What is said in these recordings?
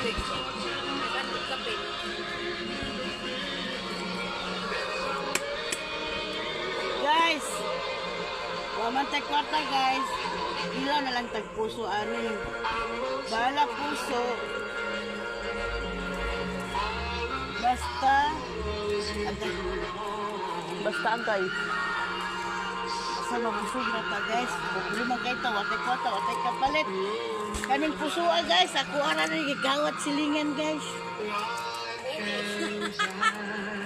tubig. Nagandog kape. Guys, waman tag kwarta guys. Ila na lang tag puso ani. Bala puso. Basta agay. Basta angkay. Basta mabusog na ta guys. Problema kay ta, watay kwarta, watay kapalit. Kaning pusoa guys, ako ara na gigawat silingan guys.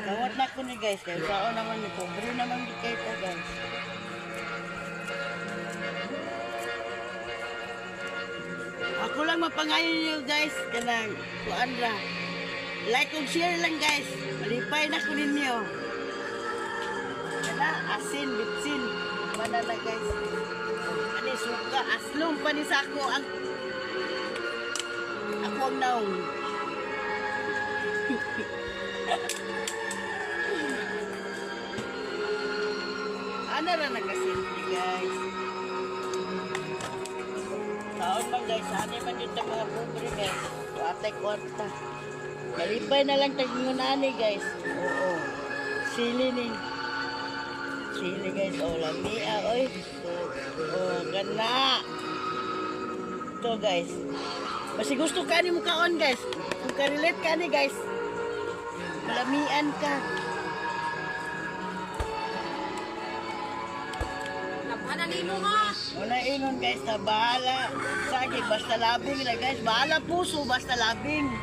Gawat na ko ni guys, kaya sao naman ni pobre naman di kay ta guys. Ako lang mapangayon niyo guys, kanang kuan ra. Like ug share lang guys. Malipay na ko ninyo. Kana asin, bitsin. Mana na guys. Ani suka, aslong pa ni sa ako ang ako ang naong. Ano ra nagasimple guys. Taon man guys, ano man dito mga pobre guys. Atay kwarta. Malipay na lang tagingunani guys. Oo. Sili ni. Sili guys. O, lamia. Oy. O, gana. Ito guys. Basi gusto ka ni mukaon guys. Kung ka-relate ka ni guys. Malamian ka. Napana nino ha. Wala ingon guys na bahala. Sagi, basta labing na guys. Bahala puso, basta labing.